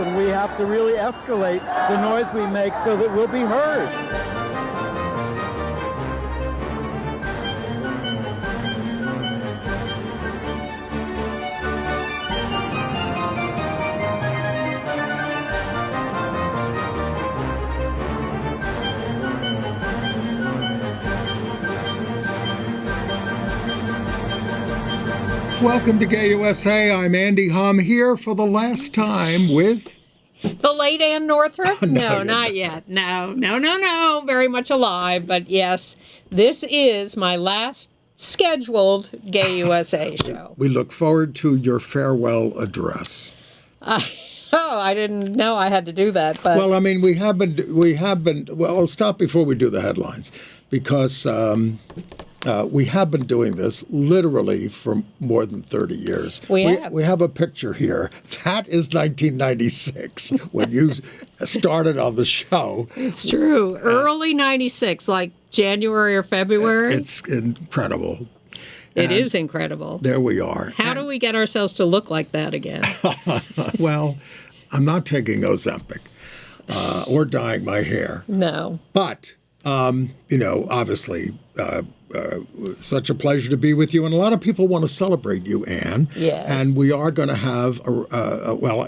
and we have to really escalate the noise we make so that we'll be heard. Welcome to Gay USA. I'm Andy Hum here for the last time with... The late Ann Northrup? No, not yet. No. Very much alive. But yes, this is my last scheduled Gay USA show. We look forward to your farewell address. I didn't know I had to do that. But Well, I mean, we have been, well, I'll stop before we do the headlines, because we have been doing this literally for more than 30 years. We have. We have a picture here. That is 1996 when you started on the show. it's true. Early 96, like January or February. It's incredible. It is incredible. There we are. How do we get ourselves to look like that again? Well, I'm not taking Ozempic or dyeing my hair. No. But, obviously, such a pleasure to be with you. And a lot of people want to celebrate you, Anne. Yes. And we are going to have,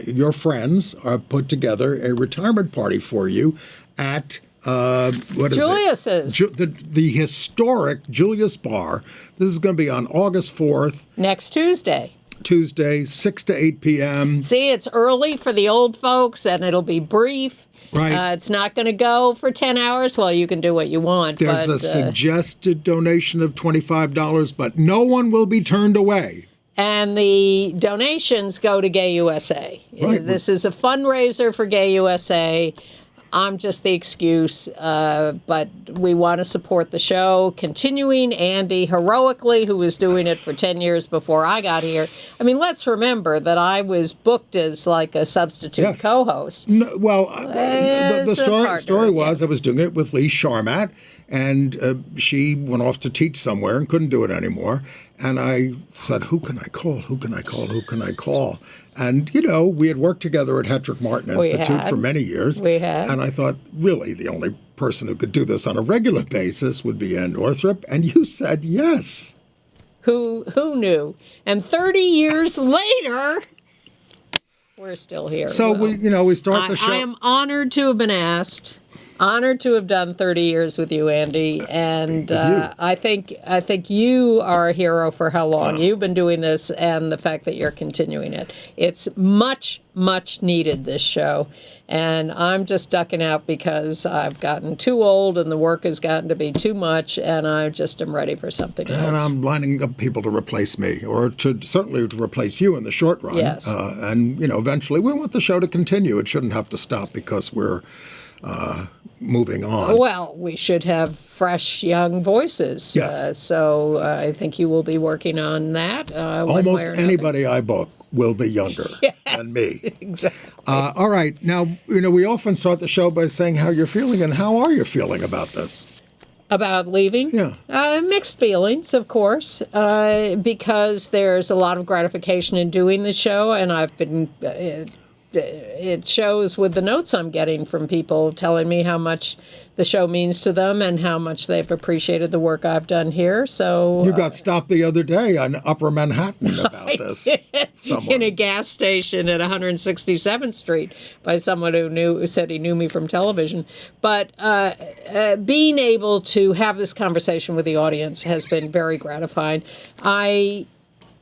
your friends are put together a retirement party for you at... what is Julius's. The historic Julius Bar. This is going to be on August 4th. Next Tuesday. 6 to 8 p.m. See, it's early for the old folks, and it'll be brief. Right. It's not going to go for 10 hours. Well, you can do what you want. There's a suggested donation of $25, but no one will be turned away. And the donations go to Gay USA. Right. This is a fundraiser for Gay USA. I'm just the excuse, but we want to support the show. Continuing Andy heroically, who was doing it for 10 years before I got here. I mean, let's remember that I was booked as like a substitute co-host. No, well, the story was I was doing it with Lee Sharmat, and she went off to teach somewhere and couldn't do it anymore. And I said, who can I call? Who can I call? And, we had worked together at Hetrick Martin Institute for many years. We had. And I thought, really, the only person who could do this on a regular basis would be Ann Northrup. And you said yes. Who knew? And 30 years later, we're still here. So, we start the show. I am honored to have been asked. Honored to have done 30 years with you, Andy, and I think you are a hero for how long you've been doing this, and the fact that you're continuing it. It's much, much needed, this show, and I'm just ducking out because I've gotten too old and the work has gotten to be too much, and I just am ready for something else. And I'm lining up people to replace me, or certainly to replace you in the short run. Yes. And eventually we want the show to continue. It shouldn't have to stop because we're moving on. Well, we should have fresh, young voices. Yes. So I think you will be working on that. Almost anybody I book will be younger than me. Exactly. All right. Now, we often start the show by saying how you're feeling, and how are you feeling about this? About leaving? Yeah. Mixed feelings, of course, because there's a lot of gratification in doing the show, and I've been... it shows with the notes I'm getting from people telling me how much the show means to them and how much they've appreciated the work I've done here. So you got stopped the other day on Upper Manhattan about this. In a gas station at 167th Street by someone who said he knew me from television. But being able to have this conversation with the audience has been very gratifying.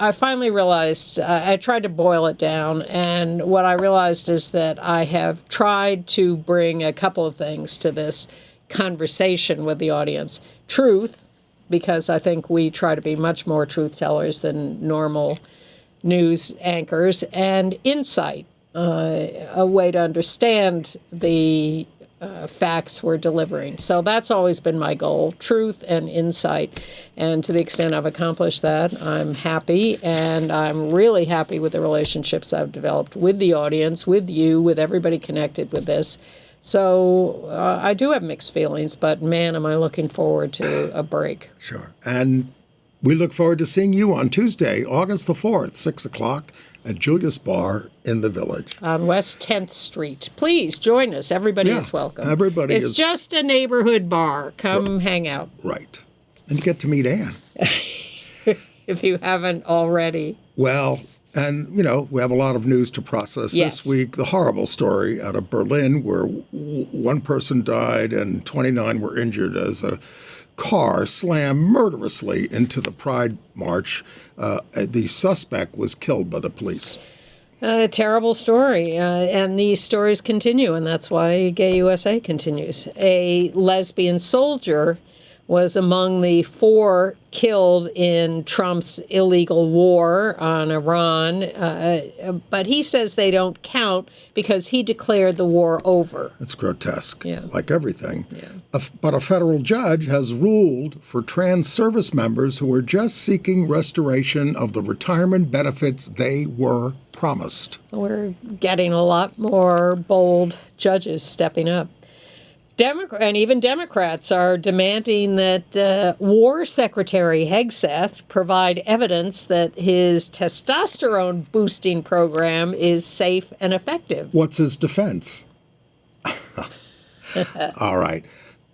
I finally realized, I tried to boil it down, and what I realized is that I have tried to bring a couple of things to this conversation with the audience. Truth, because I think we try to be much more truth tellers than normal news anchors, and insight, a way to understand the facts we're delivering. So that's always been my goal, truth and insight. And to the extent I've accomplished that, I'm happy. And I'm really happy with the relationships I've developed with the audience, with you, with everybody connected with this. So I do have mixed feelings, but man, am I looking forward to a break. Sure. And We look forward to seeing you on Tuesday, August the 4th, 6 o'clock at Julius Bar in the Village. On West 10th Street. Please join us. Everybody is welcome. Everybody It's just a neighborhood bar. Come hang out. Right. And you get to meet Anne. If you haven't already. Well, and, we have a lot of news to process this week. The horrible story out of Berlin where one person died and 29 were injured as a car slammed murderously into the Pride March. The suspect was killed by the police. A terrible story, and these stories continue, and that's why Gay USA continues. A lesbian soldier was among the 4 killed in Trump's illegal war on Iran, but he says they don't count because he declared the war over. It's grotesque, like everything. Yeah. But a federal judge has ruled for trans service members who are just seeking restoration of the retirement benefits they were promised. We're getting a lot more bold judges stepping up. And even Democrats are demanding that War Secretary Hegseth provide evidence that his testosterone boosting program is safe and effective. What's his defense? All right.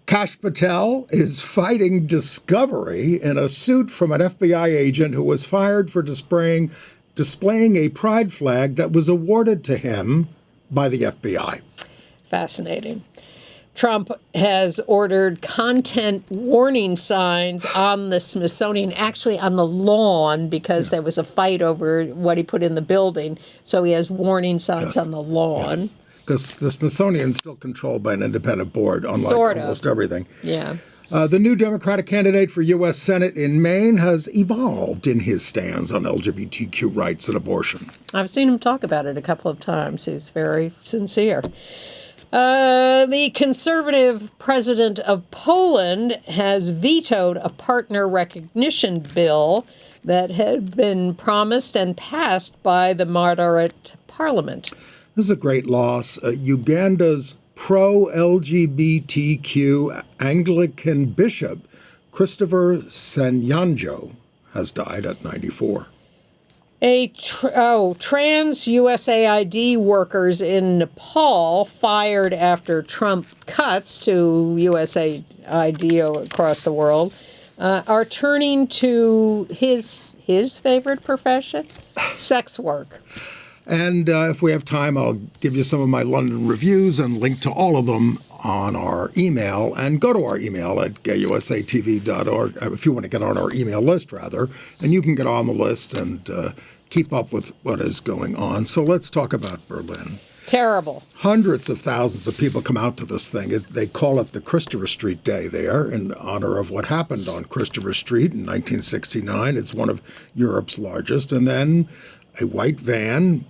Kash Patel is fighting discovery in a suit from an FBI agent who was fired for displaying a pride flag that was awarded to him by the FBI. Fascinating. Trump has ordered content warning signs on the Smithsonian, actually on the lawn, because there was a fight over what he put in the building. So he has warning signs on the lawn. Because the Smithsonian is still controlled by an independent board, unlike almost everything. Yeah. The new Democratic candidate for U.S. Senate in Maine has evolved in his stance on LGBTQ rights and abortion. I've seen him talk about it a couple of times. He's very sincere. The conservative president of Poland has vetoed a partner recognition bill that had been promised and passed by the moderate parliament. This is a great loss. Uganda's pro-LGBTQ Anglican Bishop, Christopher Senyonjo, has died at 94. Trans USAID workers in Nepal, fired after Trump cuts to USAID across the world, are turning to his favorite profession, sex work. And if we have time, I'll give you some of my London reviews and link to all of them on our email. And go to our email at gayusatv.org if you want to get on our email list, rather. And you can get on the list and keep up with what is going on. So let's talk about Berlin. Terrible. Hundreds of thousands of people come out to this thing. They call it the Christopher Street Day there in honor of what happened on Christopher Street in 1969. It's one of Europe's largest. And then a white van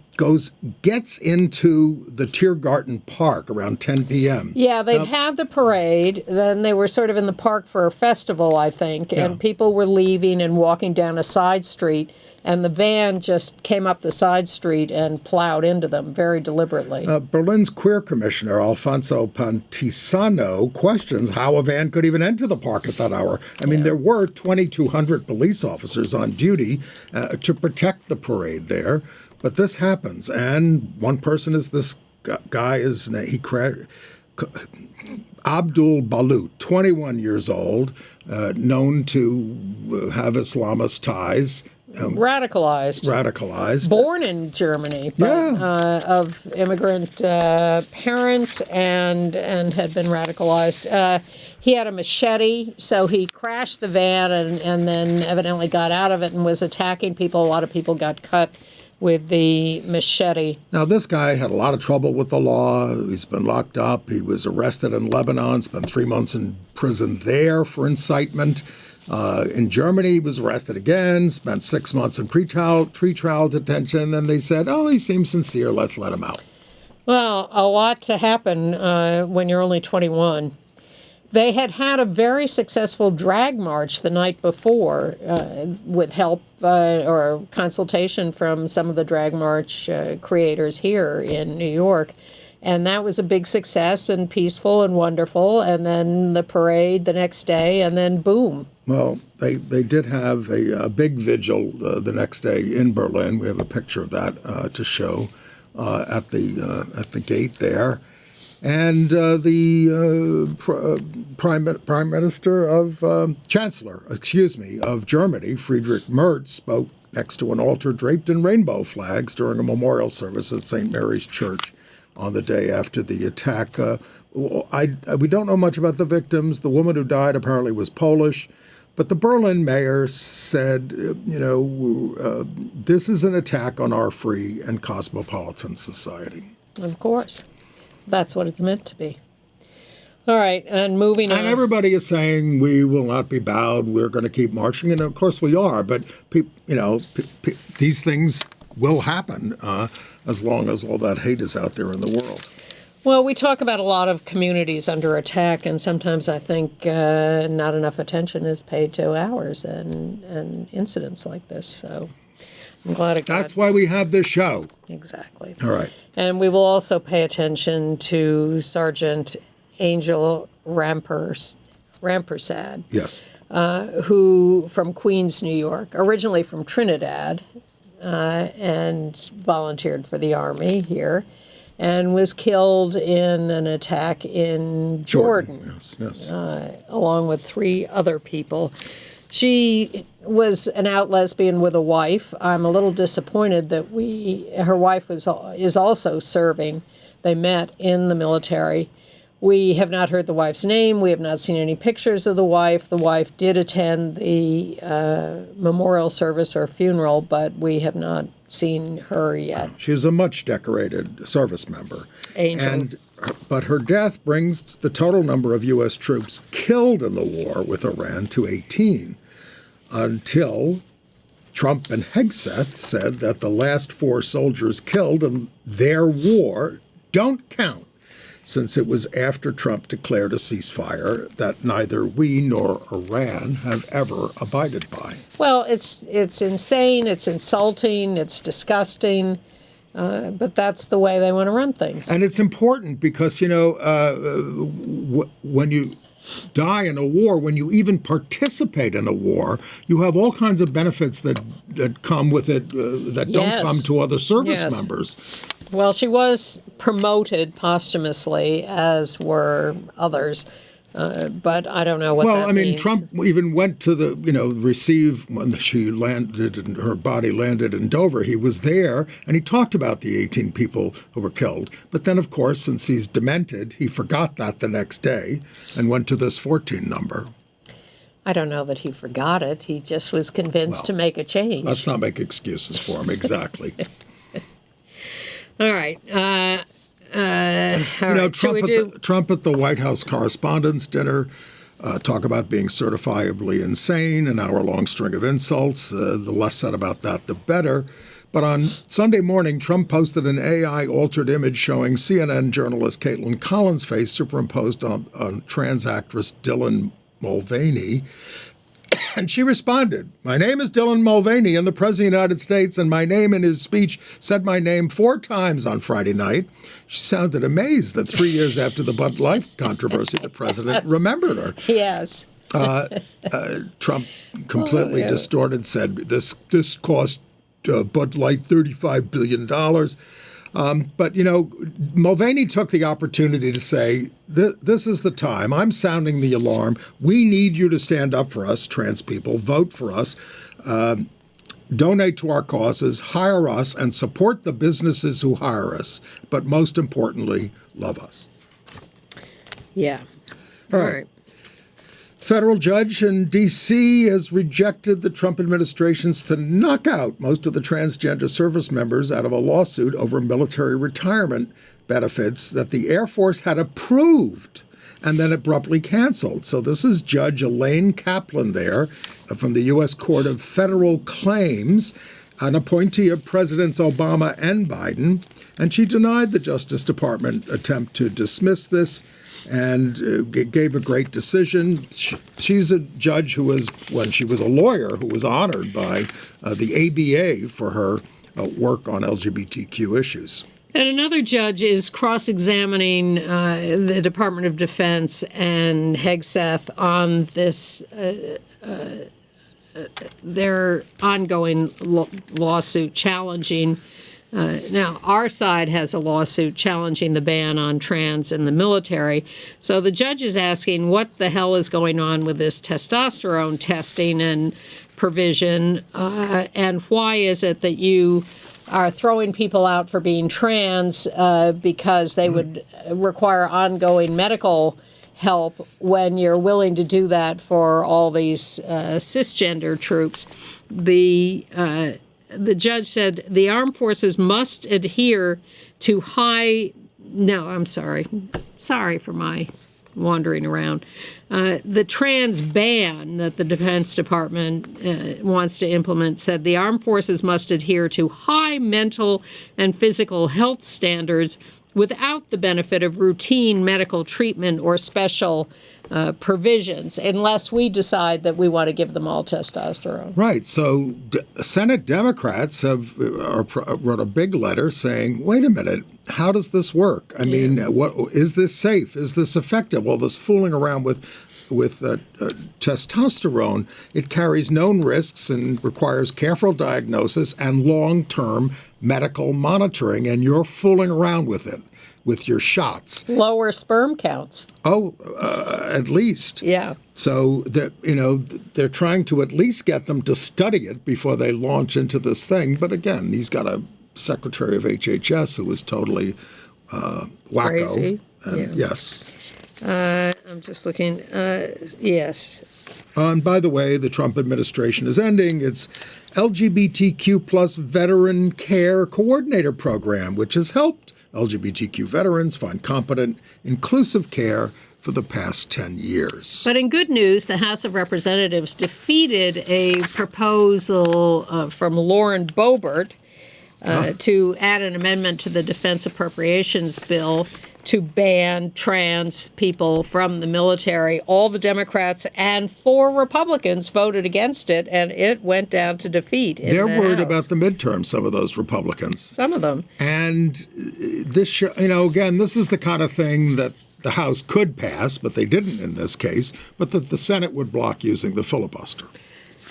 gets into the Tiergarten Park around 10 p.m. Yeah, they'd had the parade. Then they were sort of in the park for a festival, I think, and people were leaving and walking down a side street, and the van just came up the side street and plowed into them very deliberately. Berlin's queer commissioner, Alfonso Pantisano, questions how a van could even enter the park at that hour. I mean, there were 2,200 police officers on duty to protect the parade there. But this happens, and one person is this guy Abdul Balut, 21 years old, known to have Islamist ties. Radicalized. Born in Germany, but of immigrant parents and had been radicalized. He had a machete, so he crashed the van and then evidently got out of it and was attacking people. A lot of people got cut with the machete. Now, this guy had a lot of trouble with the law. He's been locked up. He was arrested in Lebanon, spent 3 months in prison there for incitement. In Germany, he was arrested again, spent 6 months in pretrial detention, and they said, he seems sincere, let's let him out. Well, a lot to happen when you're only 21. They had a very successful drag march the night before with help or consultation from some of the drag march creators here in New York. And that was a big success and peaceful and wonderful. And then the parade the next day, and then boom. Well, they did have a big vigil the next day in Berlin. We have a picture of that to show at the gate there. And the Prime Minister of Chancellor, of Germany, Friedrich Merz, spoke next to an altar draped in rainbow flags during a memorial service at St. Mary's Church on the day after the attack. We don't know much about the victims. The woman who died apparently was Polish. But the Berlin mayor said, this is an attack on our free and cosmopolitan society. Of course. That's what it's meant to be. All right, and moving on. And everybody is saying we will not be bowed. We're going to keep marching, and of course we are. But these things will happen as long as all that hate is out there in the world. Well, we talk about a lot of communities under attack, and sometimes I think not enough attention is paid to ours and incidents like this. So I'm glad it got. That's why we have this show. Exactly. All right. And we will also pay attention to Sergeant Angel Rampersad, Yes. who from Queens, New York, originally from Trinidad, and volunteered for the Army here, and was killed in an attack in Jordan. Yes. Along with 3 other people. She was an out lesbian with a wife. I'm a little disappointed that her wife is also serving. They met in the military. We have not heard the wife's name. We have not seen any pictures of the wife. The wife did attend the memorial service or funeral, but we have not seen her yet. She was a much decorated service member. Angel. But her death brings the total number of U.S. troops killed in the war with Iran to 18, until Trump and Hegseth said that the last 4 soldiers killed in their war don't count, since it was after Trump declared a ceasefire that neither we nor Iran have ever abided by. Well, it's insane, it's insulting, it's disgusting, but that's the way they want to run things. And it's important because, when you die in a war, when you even participate in a war, you have all kinds of benefits that come with it that don't come to other service members. Well, she was promoted posthumously, as were others, but I don't know what that means. Trump even went to receive when she landed and her body landed in Dover. He was there, and he talked about the 18 people who were killed. But then, of course, since he's demented, he forgot that the next day and went to this 14 number. I don't know that he forgot it. He just was convinced to make a change. Let's not make excuses for him. Exactly. All right. Trump at the White House Correspondents' Dinner, talk about being certifiably insane, an hour-long string of insults. The less said about that, the better. But on Sunday morning, Trump posted an AI-altered image showing CNN journalist Caitlin Collins' face superimposed on trans actress Dylan Mulvaney. And she responded, "My name is Dylan Mulvaney, and the President of the United States, and my name in his speech said my name 4 times on Friday night." She sounded amazed that 3 years after the Bud Light controversy, the president remembered her. Yes. Trump, completely distorted, said this cost Bud Light $35 billion. But, Mulvaney took the opportunity to say, this is the time. I'm sounding the alarm. We need you to stand up for us, trans people. Vote for us. Donate to our causes. Hire us and support the businesses who hire us. But most importantly, love us. Yeah. All right. Federal judge in D.C. has rejected the Trump administration's to knock out most of the transgender service members out of a lawsuit over military retirement benefits that the Air Force had approved and then abruptly canceled. So this is Judge Elaine Kaplan there from the U.S. Court of Federal Claims, an appointee of Presidents Obama and Biden, and she denied the Justice Department attempt to dismiss this and gave a great decision. She's a judge who was, when she was a lawyer, who was honored by the ABA for her work on LGBTQ issues. And another judge is cross-examining the Department of Defense and Hegseth on this, their ongoing lawsuit challenging. Now, our side has a lawsuit challenging the ban on trans in the military. So the judge is asking what the hell is going on with this testosterone testing and provision, and why is it that you are throwing people out for being trans because they would require ongoing medical help when you're willing to do that for all these cisgender troops. The judge said the armed forces must adhere to sorry for my wandering around. The trans ban that the Defense Department wants to implement said the armed forces must adhere to high mental and physical health standards without the benefit of routine medical treatment or special provisions, unless we decide that we want to give them all testosterone. Right. So Senate Democrats wrote a big letter saying, wait a minute, how does this work? I mean, what is this safe? Is this effective? Well, this fooling around with testosterone, it carries known risks and requires careful diagnosis and long-term medical monitoring, and you're fooling around with it with your shots. Lower sperm counts. Oh, at least. Yeah. So they're trying to at least get them to study it before they launch into this thing. But again, he's got a secretary of HHS who is totally wacko. Crazy. And, yes. I'm just looking. Yes. And by the way, the Trump administration is ending its LGBTQ plus veteran care coordinator program, which has helped LGBTQ veterans find competent, inclusive care for the past 10 years. But in good news, the House of Representatives defeated a proposal from Lauren Boebert to add an amendment to the Defense Appropriations Bill to ban trans people from the military. All the Democrats and 4 Republicans voted against it, and it went down to defeat in They're the worried House. about the midterms, some of those Republicans. Some of them. And this, again, this is the kind of thing that the House could pass, but they didn't in this case, but that the Senate would block using the filibuster.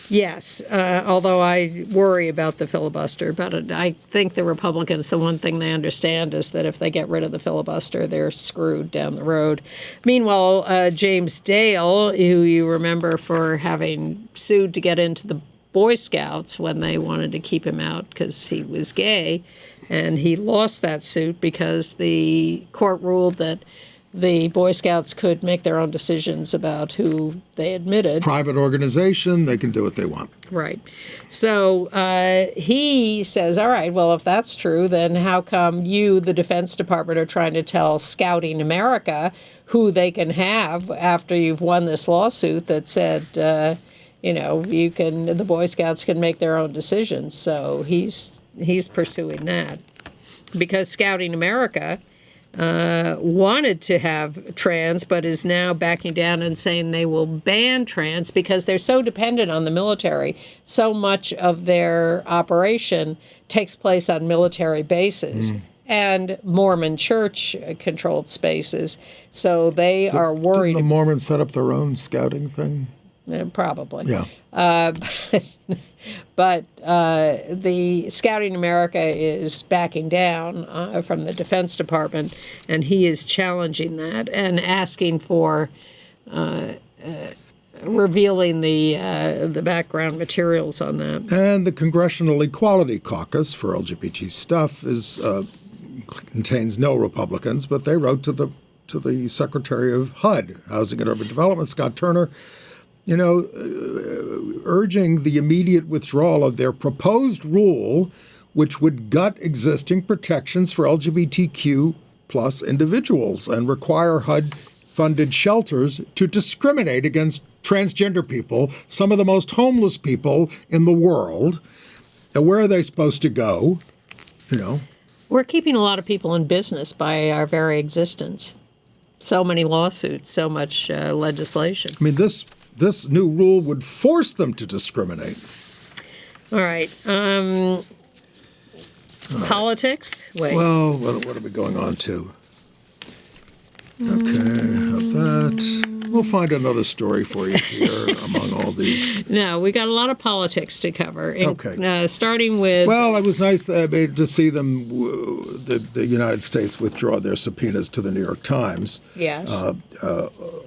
Yes, although I worry about the filibuster. But I think the Republicans, the one thing they understand is that if they get rid of the filibuster, they're screwed down the road. Meanwhile, James Dale, who you remember for having sued to get into the Boy Scouts when they wanted to keep him out because he was gay, and he lost that suit because the court ruled that the Boy Scouts could make their own decisions about who they admitted. Private organization, they can do what they want. Right. So he says, all right, well, if that's true, then how come you, the Defense Department, are trying to tell Scouting America who they can have after you've won this lawsuit that said, the Boy Scouts can make their own decisions. So he's pursuing that because Scouting America wanted to have trans, but is now backing down and saying they will ban trans because they're so dependent on the military. So much of their operation takes place on military bases and Mormon church-controlled spaces. So they are worried. Didn't the Mormons set up their own scouting thing? Probably. Yeah. But the Scouting America is backing down from the Defense Department, and he is challenging that and asking for revealing the background materials on that. And the Congressional Equality Caucus for LGBT stuff contains no Republicans, but they wrote to the Secretary of HUD, Housing and Urban Development, Scott Turner, urging the immediate withdrawal of their proposed rule, which would gut existing protections for LGBTQ plus individuals and require HUD-funded shelters to discriminate against transgender people, some of the most homeless people in the world. Where are they supposed to go? We're keeping a lot of people in business by our very existence. So many lawsuits, so much legislation. I mean, this new rule would force them to discriminate. All right. Politics? Wait. Well, what are we going on to? Okay, have that. We'll find another story for you here among all these. No, we got a lot of politics to cover. Okay. Starting with... Well, it was nice to see them, the United States, withdraw their subpoenas to the New York Times. Yes.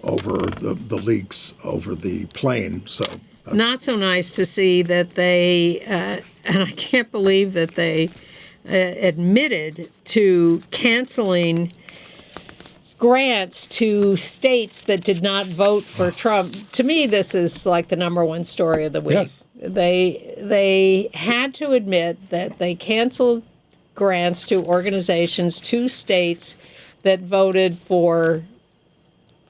Over the leaks over the plane. So not so nice to see that they, and I can't believe that they admitted to canceling grants to states that did not vote for Trump. To me, this is like the number one story of the week. Yes. They had to admit that they canceled grants to organizations, to states that voted for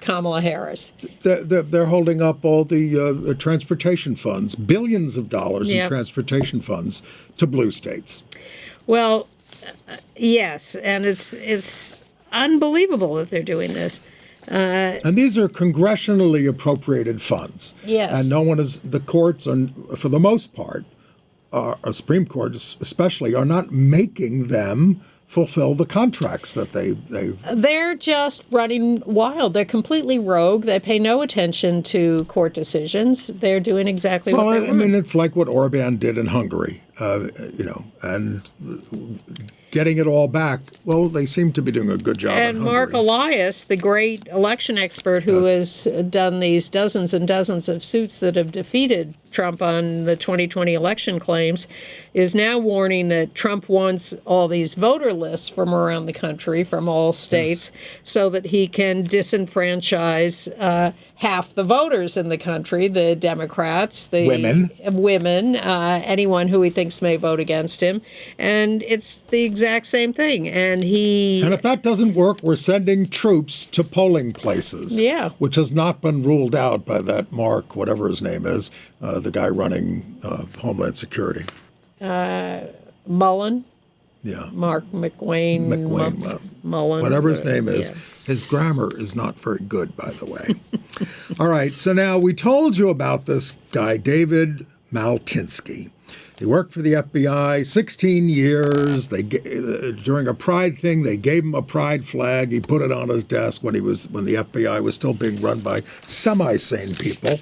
Kamala Harris. They're holding up all the transportation funds, billions of dollars in transportation funds to blue states. Well, yes, and it's unbelievable that they're doing this. And these are congressionally appropriated funds. Yes. And no one is, the courts, for the most part, our Supreme Court especially, are not making them fulfill the contracts that they're just running wild. They're completely rogue. They pay no attention to court decisions. They're doing exactly what they want. I mean, it's like what Orban did in Hungary, and getting it all back. Well, they seem to be doing a good job. And Mark Elias, the great election expert who has done these dozens and dozens of suits that have defeated Trump on the 2020 election claims, is now warning that Trump wants all these voter lists from around the country, from all states, so that he can disenfranchise half the voters in the country, the Democrats, the women, anyone who he thinks may vote against him. And it's the exact same thing. And if that doesn't work, we're sending troops to polling places. Yeah. Which has not been ruled out by that Mark, whatever his name is, the guy running Homeland Security. Mullen? Yeah. Mark McWayne. Mullen. Whatever his name is. Yeah. His grammar is not very good, by the way. All right. So now we told you about this guy, David Maltinsky. He worked for the FBI 16 years. During a Pride thing, they gave him a Pride flag. He put it on his desk when the FBI was still being run by semi-sane people.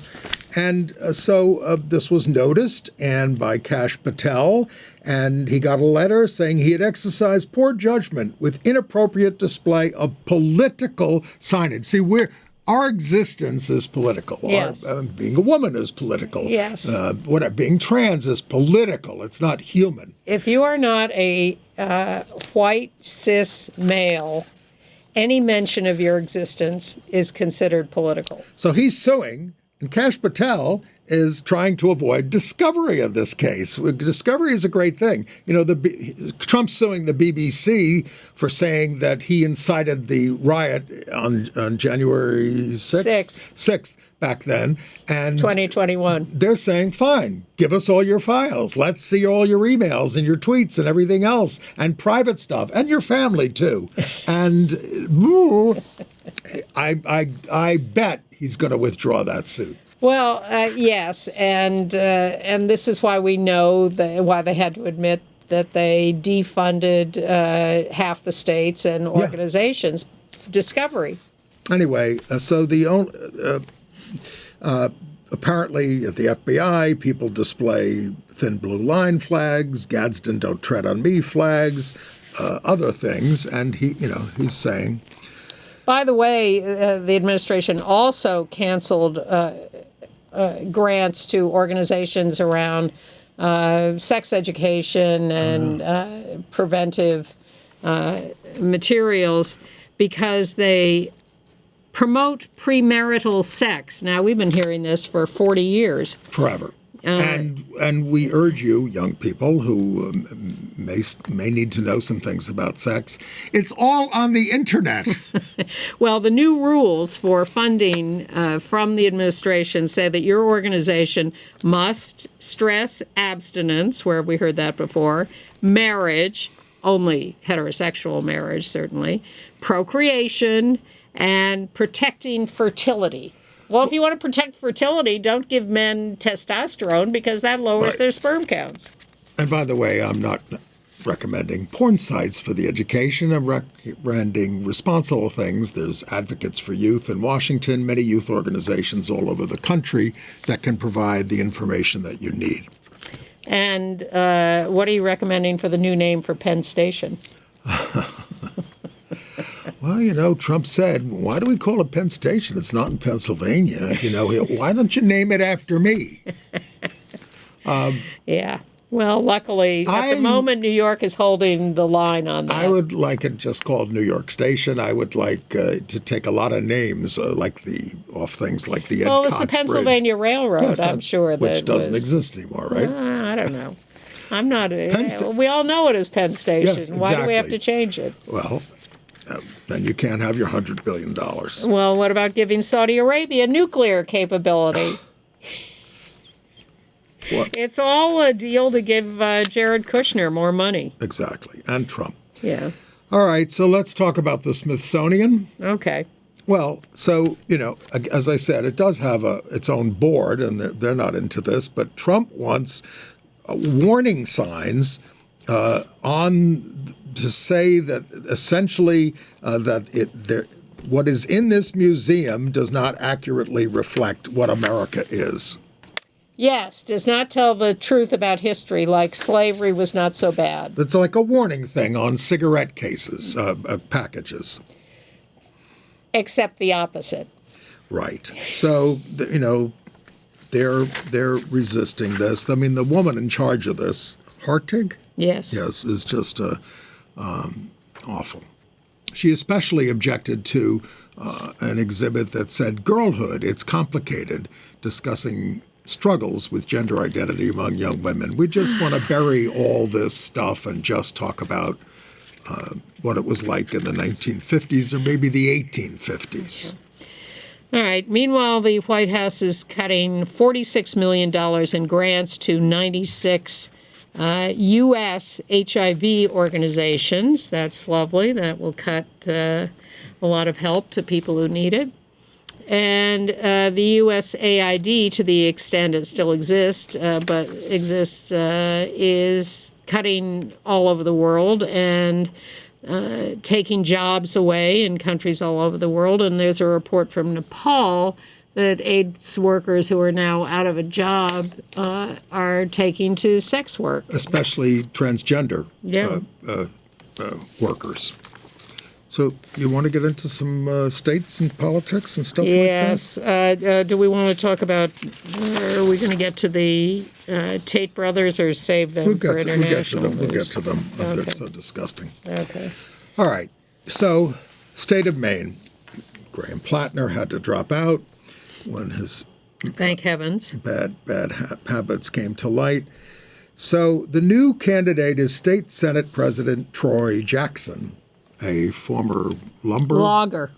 And so this was noticed and by Kash Patel, and he got a letter saying he had exercised poor judgment with inappropriate display of political signage. See, our existence is political. Yes. Being a woman is political. Yes. Being trans is political. It's not human. If you are not a white cis male, any mention of your existence is considered political. So he's suing, and Kash Patel is trying to avoid discovery of this case. Discovery is a great thing. Trump's suing the BBC for saying that he incited the riot on January 6th back then. And 2021. They're saying, fine, give us all your files. Let's see all your emails and your tweets and everything else, and private stuff, and your family too. And I bet he's going to withdraw that suit. Well, yes, and this is why we know why they had to admit that they defunded half the states and organizations. Discovery. Anyway, so apparently at the FBI, people display thin blue line flags, Gadsden don't tread on me flags, other things, and he's saying. By the way, the administration also canceled grants to organizations around sex education and preventive materials because they promote premarital sex. Now, we've been hearing this for 40 years. Forever. And we urge you, young people who may need to know some things about sex, it's all on the internet. Well, the new rules for funding from the administration say that your organization must stress abstinence, where we heard that before, marriage, only heterosexual marriage, certainly, procreation, and protecting fertility. Well, if you want to protect fertility, don't give men testosterone because that lowers their sperm counts. And by the way, I'm not recommending porn sites for the education and recommending responsible things. There's advocates for youth in Washington, many youth organizations all over the country that can provide the information that you need. And what are you recommending for the new name for Penn Station? Well, Trump said, why do we call it Penn Station? It's not in Pennsylvania. Why don't you name it after me? Yeah. Well, luckily, at the moment, New York is holding the line on that. I would like it just called New York Station. I would like to take a lot of names, off things like the Ed Well, it was Cox the Pennsylvania Bridge. Railroad, Yes, I'm sure. Which doesn't exist anymore, right? I don't know. I'm not. We all know it as Penn Station. Yes, Why do we have exactly. to change it? Well, then you can't have your $100 billion. Well, what about giving Saudi Arabia nuclear capability? What? It's all a deal to give Jared Kushner more money. Exactly, and Trump. Yeah. All right, so let's talk about the Smithsonian. Okay. Well, so, as I said, it does have its own board, and they're not into this, but Trump wants warning signs to say that essentially what is in this museum does not accurately reflect what America is. Yes, does not tell the truth about history, like slavery was not so bad. It's like a warning thing on cigarette cases, packages. Except the opposite. Right. So, they're resisting this. I mean, the woman in charge of this, Hartig? Yes. Yes, is just awful. She especially objected to an exhibit that said, "Girlhood, it's complicated," discussing struggles with gender identity among young women. We just want to bury all this stuff and just talk about what it was like in the 1950s or maybe the 1850s. All right. Meanwhile, the White House is cutting $46 million in grants to 96 U.S. HIV organizations. That's lovely. That will cut a lot of help to people who need it. And the USAID, to the extent it still exists, is cutting all over the world and taking jobs away in countries all over the world. And there's a report from Nepal that AIDS workers who are now out of a job are taking to sex work. Especially transgender workers. So you want to get into some states and politics and stuff like that? Yes. Do we want to talk about, are we going to get to the Tate brothers or save them for international news? We'll get to them. Okay. They're so disgusting. Okay. All right. So, state of Maine. Graham Plattner had to drop out when his Thank heavens. bad habits came to light. So the new candidate is State Senate President Troy Jackson, a former logger.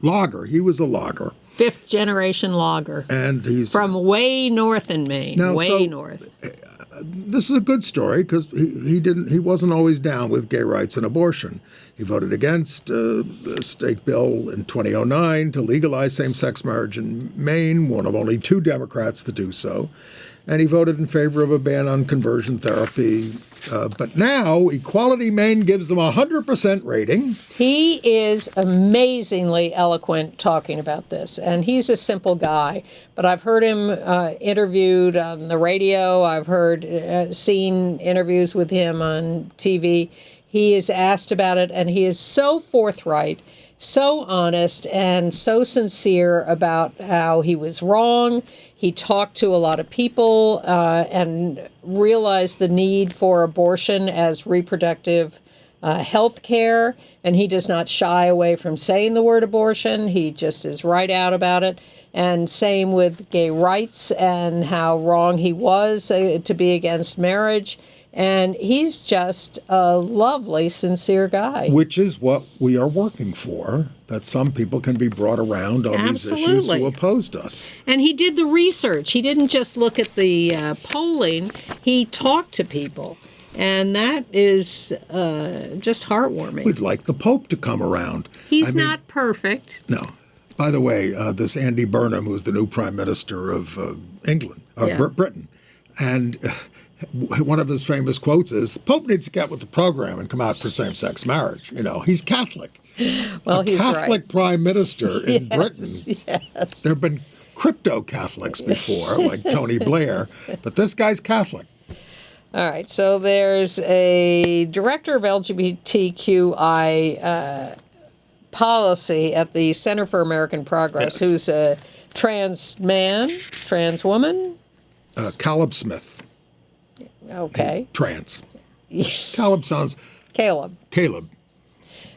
He was a logger. Fifth generation logger. And he's from way north in Maine. North. This is a good story because he wasn't always down with gay rights and abortion. He voted against the state bill in 2009 to legalize same-sex marriage in Maine, one of only 2 Democrats to do so. And he voted in favor of a ban on conversion therapy. But now Equality Maine gives him a 100% rating. He is amazingly eloquent talking about this, and he's a simple guy. But I've heard him interviewed on the radio. I've seen interviews with him on TV. He is asked about it, and he is so forthright, so honest, and so sincere about how he was wrong. He talked to a lot of people and realized the need for abortion as reproductive health care, and he does not shy away from saying the word abortion. He just is right out about it. And same with gay rights and how wrong he was to be against marriage. And he's just a lovely, sincere guy. Which is what we are working for, that some people can be brought around on these issues who opposed us. And he did the research. He didn't just look at the polling. He talked to people. And that is just heartwarming. We'd like the Pope to come around. He's not perfect. No. By the way, this Andy Burnham, who's the new Prime Minister of England, Britain, and one of his famous quotes is, Pope needs to get with the program and come out for same-sex marriage. You know, he's Catholic. Well, he's Catholic right. prime minister in Britain. Yes. There have been crypto-Catholics before, like Tony Blair, but this guy's Catholic. All right, so there's a director of LGBTQI policy at the Center for American Progress, Yes. who's a trans man, trans woman. Caleb Smith. Okay. Trans. Caleb sounds... Caleb. Caleb.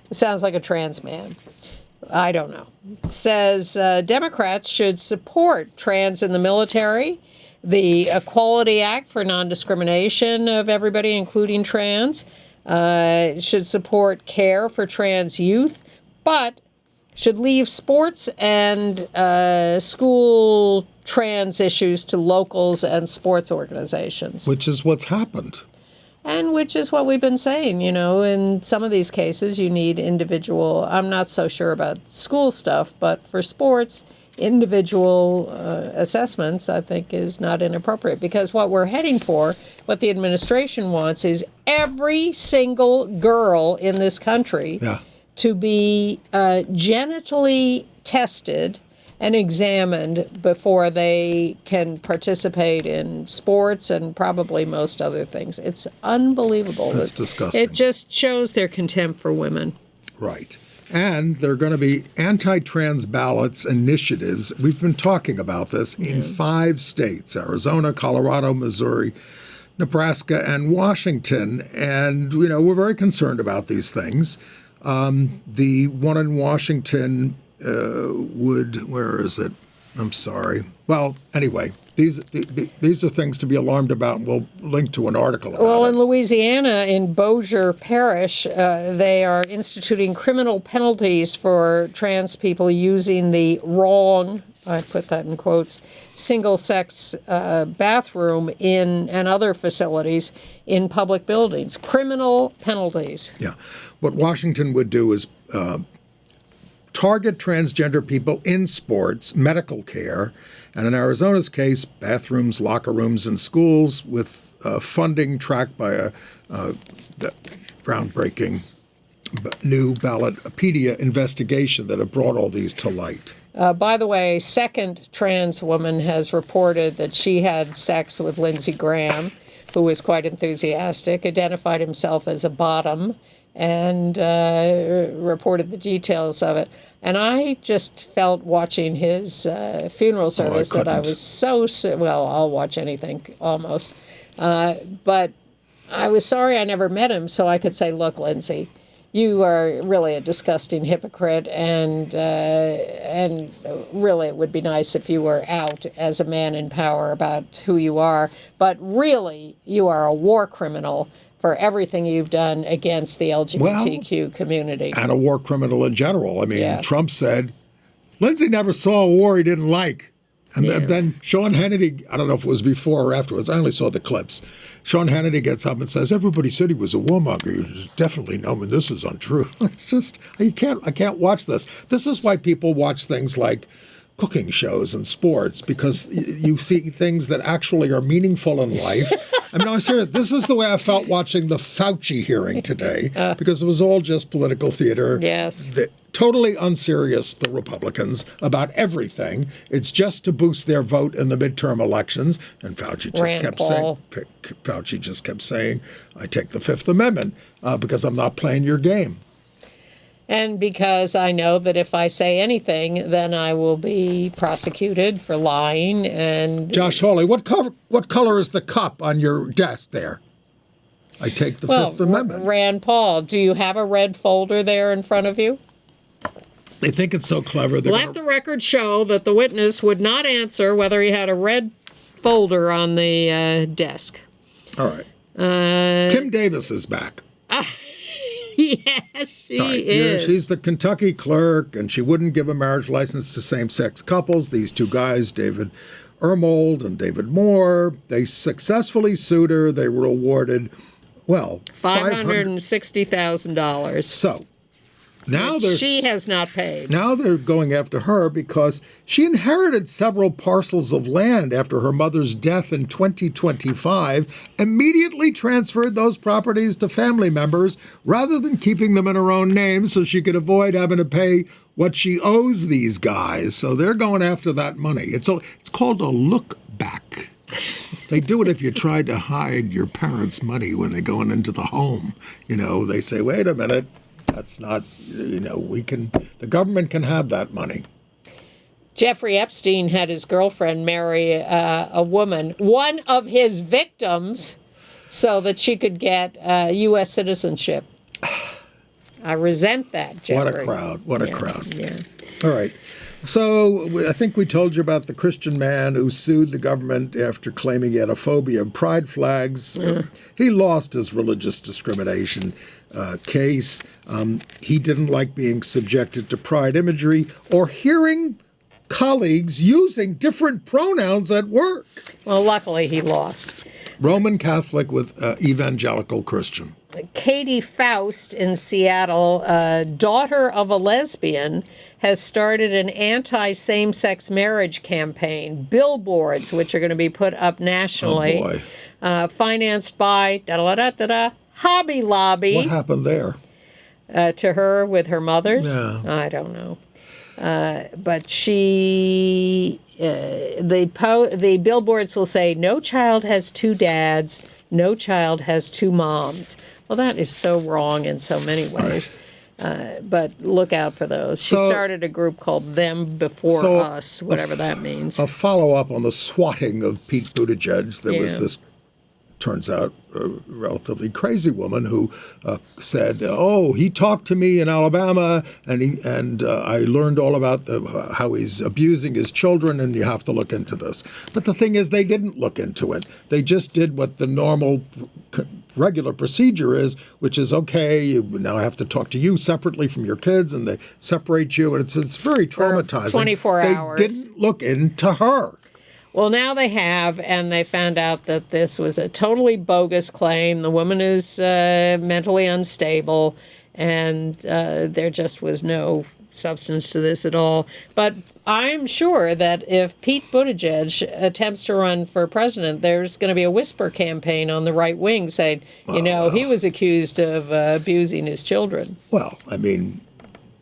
It sounds like a trans man. I don't know. It says Democrats should support trans in the military, the Equality Act for non-discrimination of everybody, including trans, should support care for trans youth, but should leave sports and school trans issues to locals and sports organizations. Which is what's happened. And which is what we've been saying, you know, in some of these cases you need individual, I'm not so sure about school stuff, but for sports, individual assessments I think is not inappropriate, because what we're heading for, what the administration wants, is every single girl in this country to be genitally tested and examined before they can participate in sports and probably most other things. It's unbelievable. That's disgusting. It just shows their contempt for women. Right. And there are going to be anti-trans ballots initiatives. We've been talking about this in 5 states, Arizona, Colorado, Missouri, Nebraska, and Washington. And, you know, we're very concerned about these things. The one in Washington where is it? I'm sorry. Well, anyway, these are things to be alarmed about, and we'll link to an article about Well, it. in Louisiana, in Bossier Parish, they are instituting criminal penalties for trans people using the wrong, I put that in quotes, single-sex bathroom in and other facilities in public buildings. Criminal penalties. Yeah. What Washington would do is target transgender people in sports, medical care, and in Arizona's case, bathrooms, locker rooms, and schools, with funding tracked by a groundbreaking new Ballotpedia investigation that have brought all these to light. By the way, a second trans woman has reported that she had sex with Lindsey Graham, who was quite enthusiastic, identified himself as a bottom, and reported the details of it. And I just felt watching his funeral service that I was so, well, I'll watch anything almost. But I was sorry I never met him, so I could say, look, Lindsay, you are really a disgusting hypocrite, and really it would be nice if you were out as a man in power about who you are. But really, you are a war criminal for everything you've done against the LGBTQ community. And a war criminal in general. I mean, Trump said, Lindsay never saw a war he didn't like. And then Sean Hannity, I don't know if it was before or afterwards, I only saw the clips. Sean Hannity gets up and says, everybody said he was a warmonger. You definitely know me. This is untrue. It's just, I can't watch this. This is why people watch things like cooking shows and sports, because you see things that actually are meaningful in life. I mean, I'm serious. This is the way I felt watching the Fauci hearing today, because it was all just political theater. Yes. Totally unserious, the Republicans, about everything. It's just to boost their vote in the midterm elections. And Fauci just kept saying, I take the Fifth Amendment because I'm not playing your game. And because I know that if I say anything, then I will be prosecuted for lying. And Josh Hawley, what color is the cup on your desk there? I take the Fifth Amendment. Rand Paul, do you have a red folder there in front of you? They think it's so clever. Let the record show that the witness would not answer whether he had a red folder on the desk. All right. Kim Davis is back. Yes, she is. She's the Kentucky clerk, and she wouldn't give a marriage license to same-sex couples. These two guys, David Ermold and David Moore, they successfully sued her. They were awarded, well, $560,000. So Now she has not paid. Now they're going after her because she inherited several parcels of land after her mother's death in 2025, immediately transferred those properties to family members rather than keeping them in her own name so she could avoid having to pay what she owes these guys. So they're going after that money. It's called a look back. They do it if you tried to hide your parents' money when they're going into the home. They say, wait a minute, that's not, the government can have that money. Jeffrey Epstein had his girlfriend marry a woman, one of his victims, so that she could get U.S. citizenship. I resent that, Jeffrey. What a crowd. What a crowd. Yeah. All right. So I think we told you about the Christian man who sued the government after claiming he had a phobia of pride flags. He lost his religious discrimination case. He didn't like being subjected to pride imagery or hearing colleagues using different pronouns at work. Well, luckily he lost. Roman Catholic with evangelical Christian. Katie Faust in Seattle, daughter of a lesbian, has started an anti-same-sex marriage campaign. Billboards, which are going to be put up nationally, financed by Hobby Lobby. What happened there? To her with her mother's? Yeah. I don't know. But the billboards will say, "No child has two dads. No child has two moms." Well, that is so wrong in so many ways. But look out for those. She started a group called Them Before Us, whatever that means. A follow-up on the swatting of Pete Buttigieg. There was this, turns out, a relatively crazy woman who said, "Oh, he talked to me in Alabama, and I learned all about how he's abusing his children, and you have to look into this." But the thing is, they didn't look into it. They just did what the normal, regular procedure is, which is, okay, you now have to talk to you separately from your kids, and they separate you, and it's very traumatizing. For 24 hours. They didn't look into her. Well, now they have, and they found out that this was a totally bogus claim. The woman is mentally unstable, and there just was no substance to this at all. But I'm sure that if Pete Buttigieg attempts to run for president, there's going to be a whisper campaign on the right wing saying, he was accused of abusing his children. Well, I mean,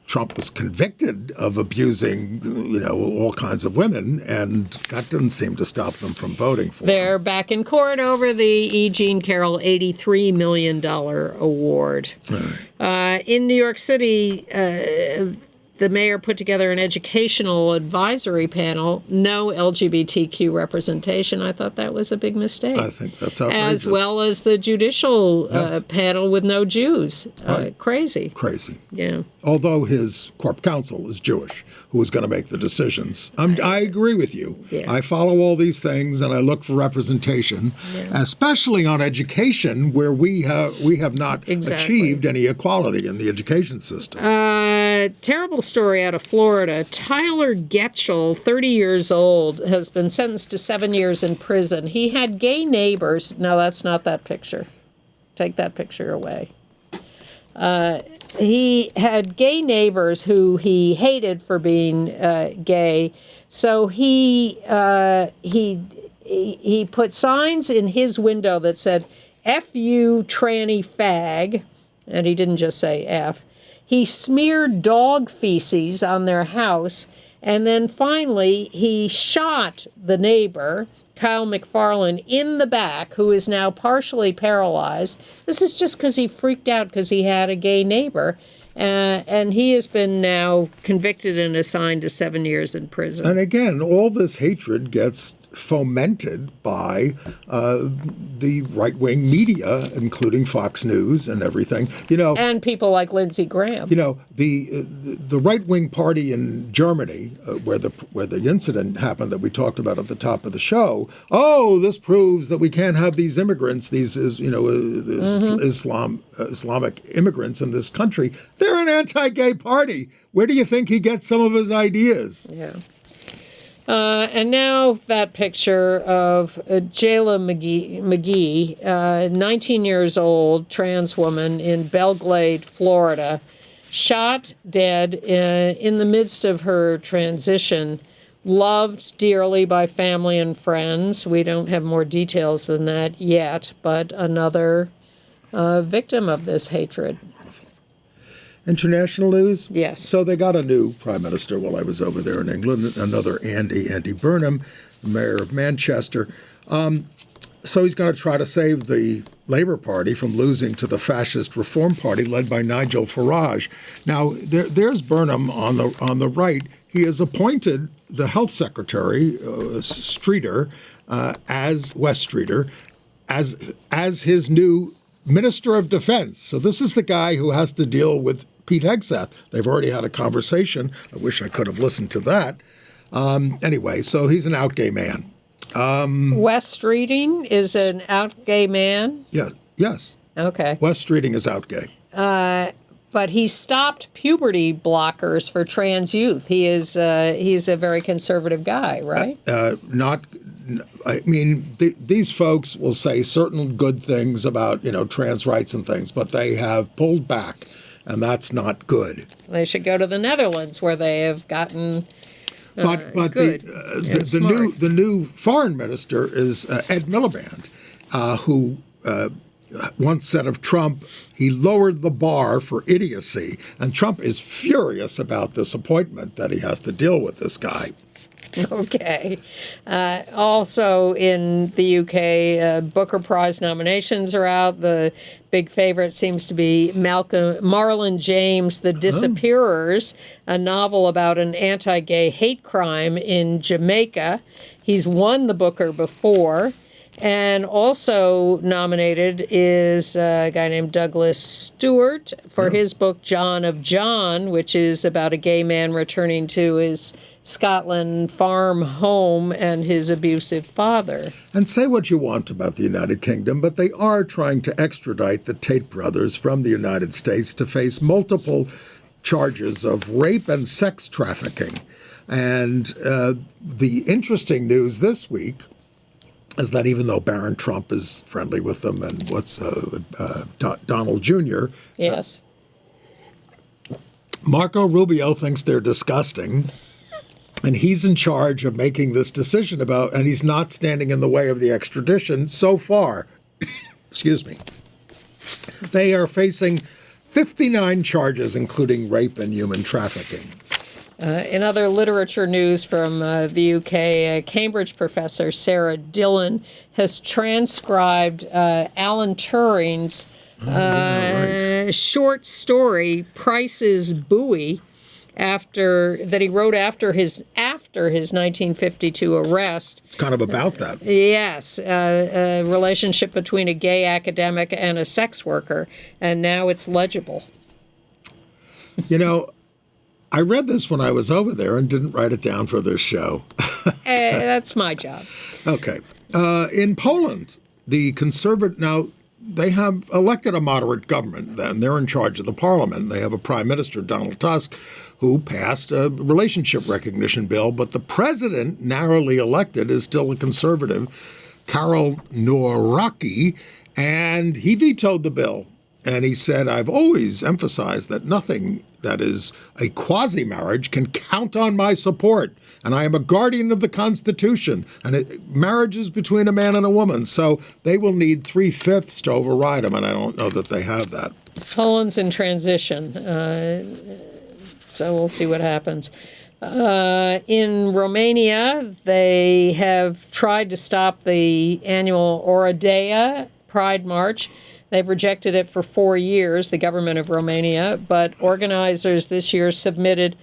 Trump was convicted of abusing, all kinds of women, and that didn't seem to stop them from voting for him. They're back in court over the E. Jean Carroll $83 million award. Right. In New York City, the mayor put together an educational advisory panel, no LGBTQ representation. I thought that was a big mistake. I think that's outrageous. As well as the judicial panel with no Jews. Right. Crazy. Yeah. Although his corp counsel is Jewish, who was going to make the decisions. I agree with you. Yeah. I follow all these things, and I look for representation, especially on education, where we have not achieved any equality in the education system. Terrible story out of Florida. Tyler Getchell, 30 years old, has been sentenced to 7 years in prison. He had gay neighbors. No, that's not that picture. Take that picture away. He had gay neighbors who he hated for being gay. So he put signs in his window that said, "F you, tranny fag," and he didn't just say F. He smeared dog feces on their house, and then finally he shot the neighbor, Kyle McFarland, in the back, who is now partially paralyzed. This is just because he freaked out because he had a gay neighbor. And he has been now convicted and assigned to 7 years in prison. And again, all this hatred gets fomented by the right-wing media, including Fox News and everything. And people like Lindsey Graham. The right-wing party in Germany, where the incident happened that we talked about at the top of the show. Oh, this proves that we can't have these immigrants, Islamic immigrants in this country. They're an anti-gay party. Where do you think he gets some of his ideas? Yeah. And now that picture of Jayla McGee, 19 years old, trans woman in Belglade, Florida. shot dead in the midst of her transition, loved dearly by family and friends. We don't have more details than that yet, but another victim of this hatred. International news? Yes. So they got a new prime minister while I was over there in England, another Andy Burnham, the mayor of Manchester. So he's going to try to save the Labour Party from losing to the fascist Reform Party led by Nigel Farage. Now, there's Burnham on the right. He has appointed the health secretary, Streeter, as West Streeter, as his new Minister of Defense. So this is the guy who has to deal with Pete Hegseth. They've already had a conversation. I wish I could have listened to that. Anyway, so he's an out gay man. West Streeting is an out gay man? Yeah. Yes. Okay. West Streeting is out gay. But he stopped puberty blockers for trans youth. He's a very conservative guy, right? These folks will say certain good things about, trans rights and things, but they have pulled back, and that's not good. They should go to the Netherlands, where they have gotten But good the new foreign minister is Ed Miliband, who once said of Trump, he lowered the bar for idiocy. And Trump is furious about this appointment that he has to deal with this guy. Okay. Also in the UK, Booker Prize nominations are out. The big favorite seems to be Marlon James' The Disappearers, a novel about an anti-gay hate crime in Jamaica. He's won the Booker before. And also nominated is a guy named Douglas Stewart for his book John of John, which is about a gay man returning to his Scotland farm home and his abusive father. And say what you want about the United Kingdom, but they are trying to extradite the Tate brothers from the United States to face multiple charges of rape and sex trafficking. And the interesting news this week is that even though Barron Trump is friendly with them and Donald Jr., yes, Marco Rubio thinks they're disgusting, and he's in charge of making this decision and he's not standing in the way of the extradition so far. Excuse me. They are facing 59 charges, including rape and human trafficking. In other literature news from the UK, a Cambridge professor, Sarah Dillon, has transcribed Alan Turing's short story, Price's Buoy, that he wrote after his 1952 arrest. It's kind of about that. Yes, a relationship between a gay academic and a sex worker, and now it's legible. I read this when I was over there and didn't write it down for this show. That's my job. Okay. In Poland, the now they have elected a moderate government, and they're in charge of the parliament. They have a prime minister, Donald Tusk, who passed a relationship recognition bill, but the president, narrowly elected, is still a conservative, Karol Nawrocki, and he vetoed the bill. And he said, I've always emphasized that nothing that is a quasi-marriage can count on my support. And I am a guardian of the Constitution. And marriage is between a man and a woman. So they will need 3/5 to override them. And I don't know that they have that. Poland's in transition. So we'll see what happens. In Romania, they have tried to stop the annual Oradea Pride March. They've rejected it for 4 years, the government of Romania, but organizers this year submitted,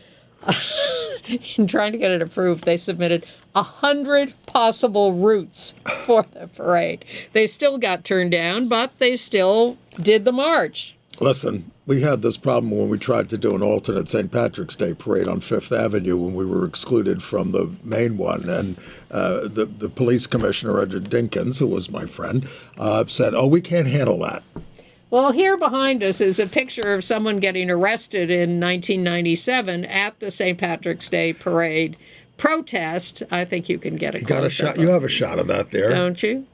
in trying to get it approved, they submitted 100 possible routes for the parade. They still got turned down, but they still did the march. Listen, we had this problem when we tried to do an alternate St. Patrick's Day parade on Fifth Avenue when we were excluded from the main one. And the police commissioner, Edward Dinkins, who was my friend, said, we can't handle that. Well, here behind us is a picture of someone getting arrested in 1997 at the St. Patrick's Day parade protest. I think you can get a close shot. You have a shot of that there. Don't you?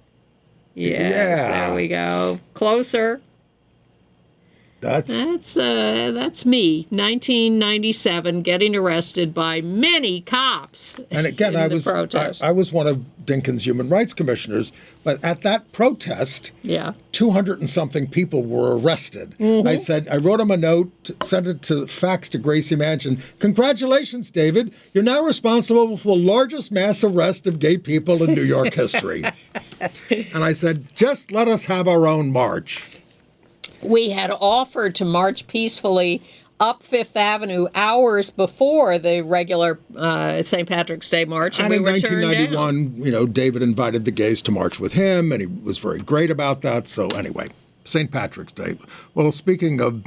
Yes, yeah. There we go. Closer. That's me, 1997, getting arrested by many cops. And again, I was one of Dinkins' human rights commissioners, but at that protest, 200 and something people were arrested. I wrote him a note, sent it to fax to Gracie Mansion. Congratulations, David. You're now responsible for the largest mass arrest of gay people in New York history. And I said, just let us have our own march. We had offered to march peacefully up Fifth Avenue hours before the regular St. Patrick's Day march, and we were turned down. In 1991, David invited the gays to march with him, and he was very great about that. So anyway, St. Patrick's Day. Well, speaking of,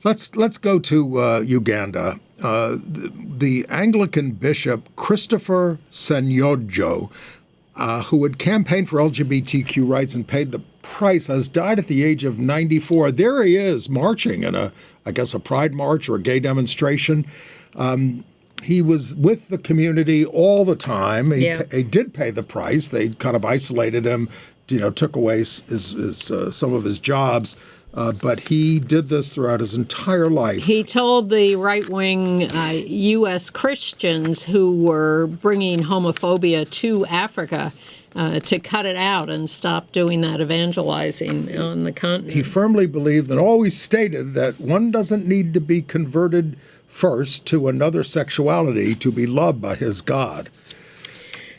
let's go to Uganda. The Anglican Bishop Christopher Senyonjo, who had campaigned for LGBTQ rights and paid the price, has died at the age of 94. There he is marching in a pride march or a gay demonstration. He was with the community all the time. He did pay the price. They kind of isolated him, took away some of his jobs. But he did this throughout his entire life. He told the right-wing U.S. Christians who were bringing homophobia to Africa to cut it out and stop doing that evangelizing on the continent. He firmly believed and always stated that one doesn't need to be converted first to another sexuality to be loved by his God.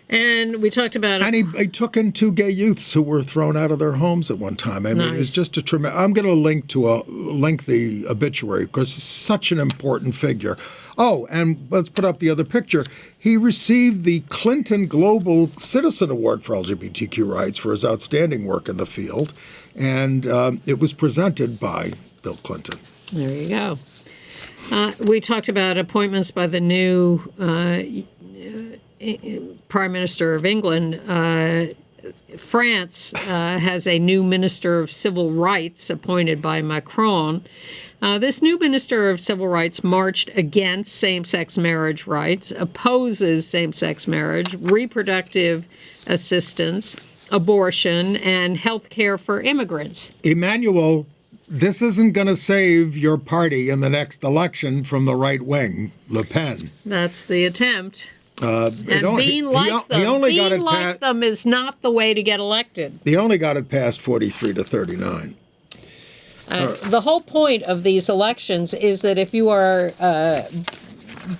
And we talked about... And he took in 2 gay youths who were thrown out of their homes at one time. I mean, Nice. It's just a tremendous... I'm going to link the obituary because it's such an important figure. Oh, and let's put up the other picture. He received the Clinton Global Citizen Award for LGBTQ rights for his outstanding work in the field. And it was presented by Bill Clinton. There you go. We talked about appointments by the new Prime Minister of England. France has a new Minister of Civil Rights appointed by Macron. This new Minister of Civil Rights marched against same-sex marriage rights, opposes same-sex marriage, reproductive assistance, abortion, and health care for immigrants. Emmanuel, this isn't going to save your party in the next election from the right wing, Le Pen. That's the attempt. And being like them is not the way to get elected. He only got it past 43 to 39. The whole point of these elections is that if you are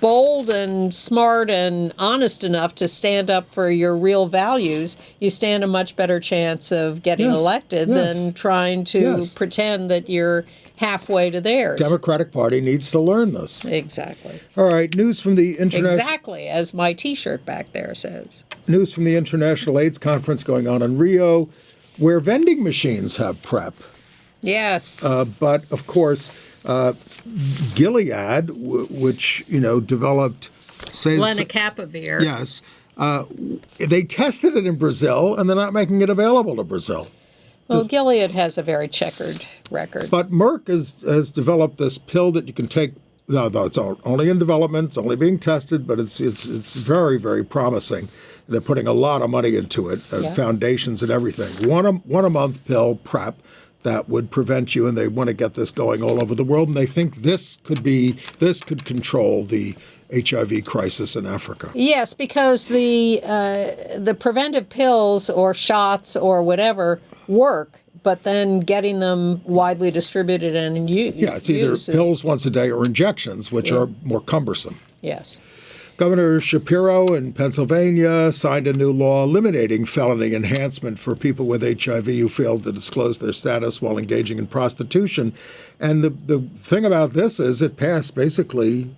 bold and smart and honest enough to stand up for your real values, you stand a much better chance of getting elected than trying to pretend that you're halfway to theirs. Democratic Party needs to learn this. Exactly. All right, news from the international... Exactly, as my T-shirt back there says. News from the International AIDS Conference going on in Rio, where vending machines have PrEP. Yes. But, of course, Gilead, which, developed... Lenacapavir. Yes. They tested it in Brazil, and they're not making it available to Brazil. Well, Gilead has a very checkered record. But Merck has developed this pill that you can take. No, it's only in development. It's only being tested, but it's very, very promising. They're putting a lot of money into it, foundations and everything. One a month pill, PrEP, that would prevent you, and they want to get this going all over the world. And they think this could control the HIV crisis in Africa. Yes, because the preventive pills or shots or whatever work, but then getting them widely distributed and used. Yeah, it's either pills once a day or injections, which are more cumbersome. Yes. Governor Shapiro in Pennsylvania signed a new law eliminating felony enhancement for people with HIV who failed to disclose their status while engaging in prostitution. And the thing about this is it passed basically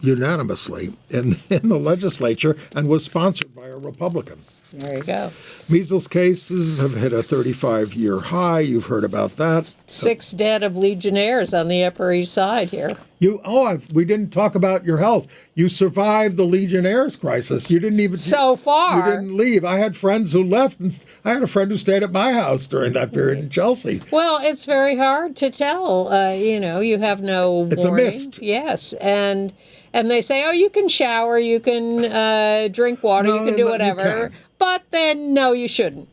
unanimously in the legislature and was sponsored by a Republican. There you go. Measles cases have hit a 35-year high. You've heard about that. 6 dead of Legionnaires on the Upper East Side here. We didn't talk about your health. You survived the Legionnaires crisis. You didn't even... So far. You didn't leave. I had friends who left, and I had a friend who stayed at my house during that period in Chelsea. Well, it's very hard to tell. You have no warning. It's a mist. Yes, and they say, you can shower, you can drink water, you can do whatever. But then, no, you shouldn't.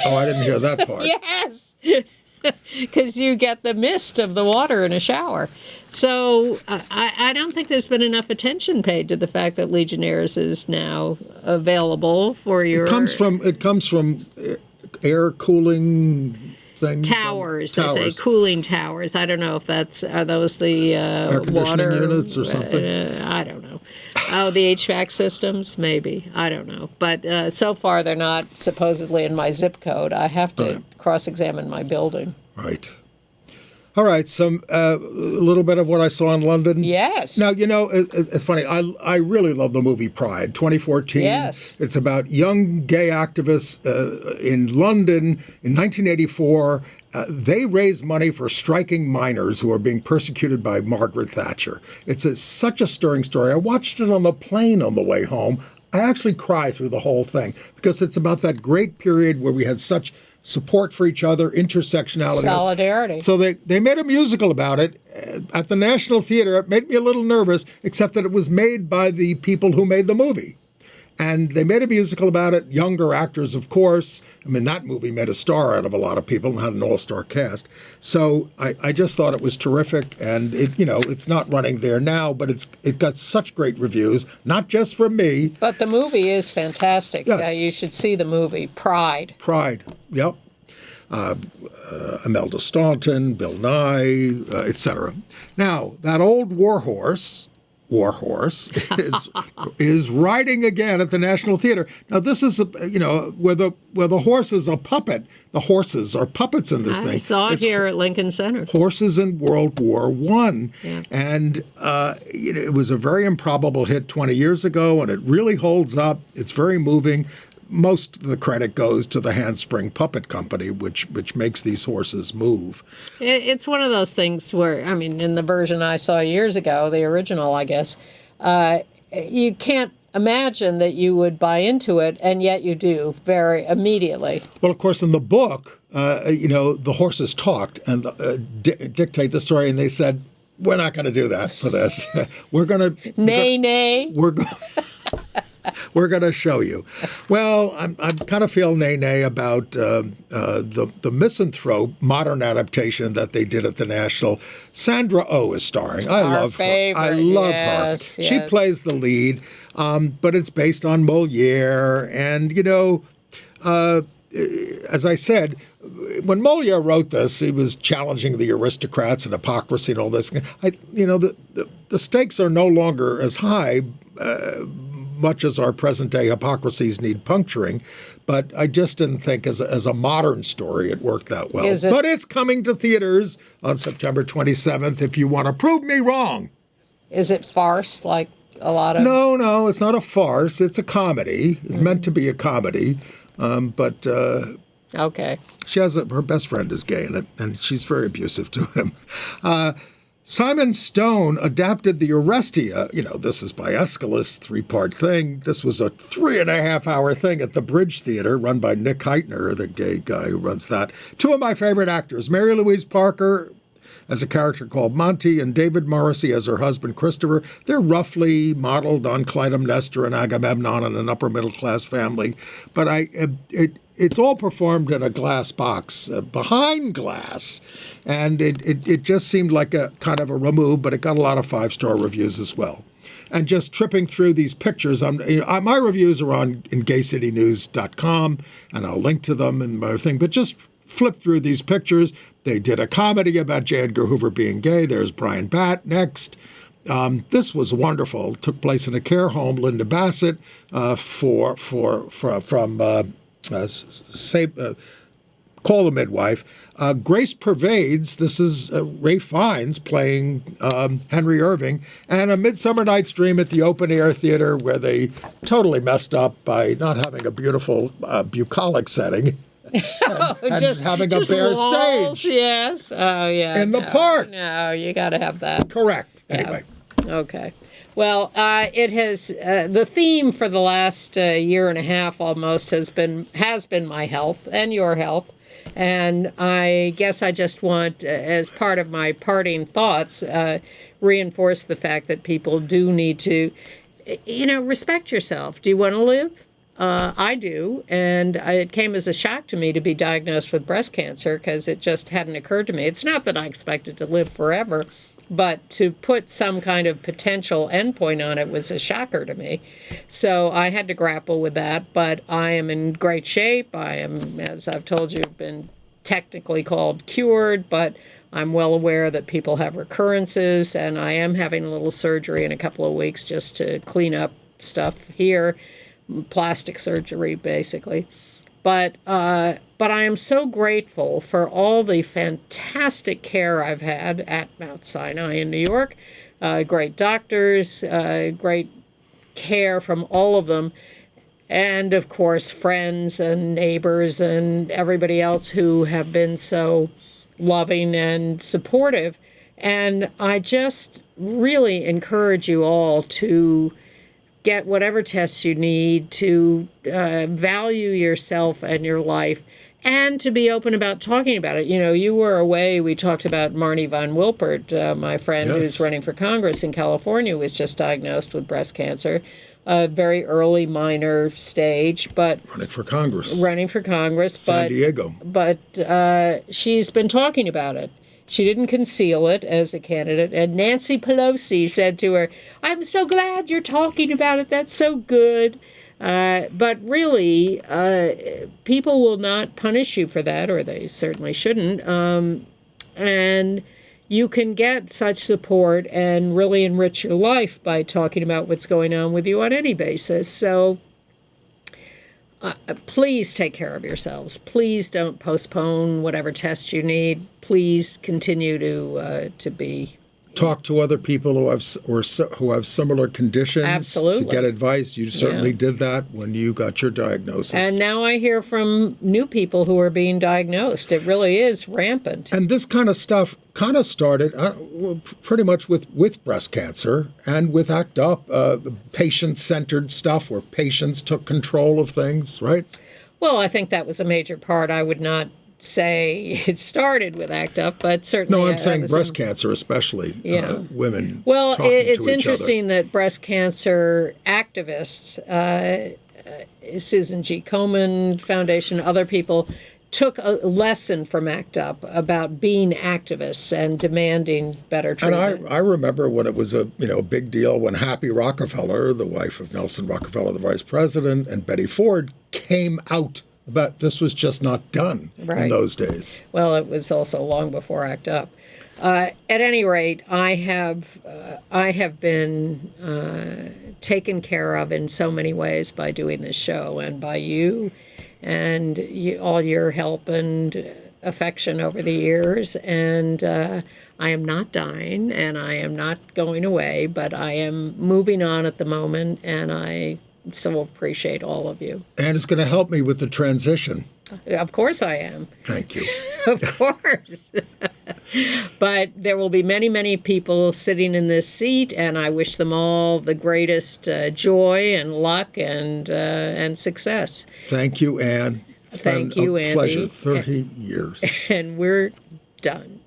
Oh, I didn't hear that part. Yes. because you get the mist of the water in a shower. So I don't think there's been enough attention paid to the fact that Legionnaires is now available for your... It comes from air cooling things. Towers. They say cooling towers. I don't know if are those the air conditioning water units or something. I don't know. Oh, the HVAC systems, maybe. I don't know. But so far, they're not supposedly in my zip code. I have to cross-examine my building. Right. All right, a little bit of what I saw in London. Yes. Now, it's funny. I really love the movie Pride, 2014. Yes. It's about young gay activists in London in 1984. They raised money for striking miners who are being persecuted by Margaret Thatcher. It's such a stirring story. I watched it on the plane on the way home. I actually cry through the whole thing because it's about that great period where we had such support for each other, intersectionality. Solidarity. So they made a musical about it at the National Theater. It made me a little nervous, except that it was made by the people who made the movie. And they made a musical about it, younger actors, of course. I mean, that movie made a star out of a lot of people and had an all-star cast. So I just thought it was terrific. And, it's not running there now, but it got such great reviews, not just from me. But the movie is fantastic. Yes. You should see the movie, Pride. Pride, yep. Imelda Staunton, Bill Nye, etc. Now, that old warhorse is riding again at the National Theater. Now, this is where the horse is a puppet. The horses are puppets in this thing. I saw it here at Lincoln Center. Horses in World War I. Yeah. And it was a very improbable hit 20 years ago, and it really holds up. It's very moving. Most of the credit goes to the Handspring Puppet Company, which makes these horses move. It's one of those things where, I mean, in the version I saw years ago, the original, I guess, you can't imagine that you would buy into it, and yet you do very immediately. Well, of course, in the book, the horses talked and dictate the story, and they said, we're not going to do that for this. We're going to... Nay. We're going to show you. Well, I kind of feel nay about the Misanthrope modern adaptation that they did at the National. Sandra Oh is starring. I love her. I love her. She plays the lead, but it's based on Moliere. And, as I said, when Moliere wrote this, he was challenging the aristocrats and hypocrisy and all this. The stakes are no longer as high, much as our present-day hypocrisies need puncturing, but I just didn't think as a modern story it worked that well. But it's coming to theaters on September 27th if you want to prove me wrong. Is it farce like a lot of... No, it's not a farce. It's a comedy. It's meant to be a comedy, but... Okay. She has her best friend is gay in it, and she's very abusive to him. Simon Stone adapted the Orestia. This is by Aeschylus, 3-part thing. This was a 3.5-hour thing at the Bridge Theater, run by Nick Heitner, the gay guy who runs that. Two of my favorite actors, Mary Louise Parker as a character called Monty, and David Morrissey as her husband, Christopher. They're roughly modeled on Clytemnestra and Agamemnon in an upper-middle-class family. But it's all performed in a glass box, behind glass. And it just seemed like a kind of a remove, but it got a lot of 5-star reviews as well. And just tripping through these pictures, my reviews are in gaycitynews.com, and I'll link to them and my thing. But just flip through these pictures. They did a comedy about J. Edgar Hoover being gay. There's Brian Batt next. This was wonderful. It took place in a care home. Linda Bassett from Call the Midwife. Grace Pervades, this is Ralph Fiennes playing Henry Irving, and A Midsummer Night's Dream at the Open Air Theater, where they totally messed up by not having a beautiful bucolic setting. and just having a bare walls, stage. Yes. Oh, yeah. In the park. No, you got to have that. Correct. Anyway. Yeah. Okay. Well, it has the theme for the last year and a half almost has been my health and your health, and I guess I just want, as part of my parting thoughts, reinforce the fact that people do need to, respect yourself. Do you want to live? I do, and it came as a shock to me to be diagnosed with breast cancer because it just hadn't occurred to me. It's not that I expected to live forever, but to put some kind of potential endpoint on it was a shocker to me. So I had to grapple with that, but I am in great shape. I am, as I've told you, been technically called cured, but I'm well aware that people have recurrences, and I am having a little surgery in a couple of weeks just to clean up stuff here, plastic surgery, basically. But I am so grateful for all the fantastic care I've had at Mount Sinai in New York. Great doctors, great care from all of them. And, of course, friends and neighbors and everybody else who have been so loving and supportive. And I just really encourage you all to get whatever tests you need, to value yourself and your life, and to be open about talking about it. You know, you were away, we talked about Marnie Von Wilpert, my friend who's running for Congress in California, was just diagnosed with breast cancer. A very early minor stage, but running for Congress. San Diego. But she's been talking about it. She didn't conceal it as a candidate. And Nancy Pelosi said to her, "I'm so glad you're talking about it. That's so good." But really, people will not punish you for that, or they certainly shouldn't. And you can get such support and really enrich your life by talking about what's going on with you on any basis. So please take care of yourselves. Please don't postpone whatever tests you need. Please continue to be. Talk to other people who have similar conditions. Absolutely. To get advice. You certainly did that when you got your diagnosis. And now I hear from new people who are being diagnosed. It really is rampant. And this kind of stuff kind of started pretty much with breast cancer and with ACT UP, patient-centered stuff where patients took control of things, right? Well, I think that was a major part. I would not say it started with ACT UP, but certainly. No, I'm saying breast cancer, especially women. Well, it's to interesting that breast cancer activists, Susan G. Komen Foundation, other people, took a lesson from ACT UP about being activists and demanding better treatment. And I remember when it was a big deal when Happy Rockefeller, the wife of Nelson Rockefeller, the vice president, and Betty Ford came out. But this was just not done in those days. Well, it was also long before ACT UP. At any rate, I have been taken care of in so many ways by doing this show and by you and all your help and affection over the years. And I am not dying and I am not going away, but I am moving on at the moment, and I so appreciate all of you. And it's going to help me with the transition. Of course I am. Thank you. Of course. But there will be many, many people sitting in this seat, and I wish them all the greatest joy and luck and success. Thank you, Anne. It's been a pleasure, 30 years. And we're done.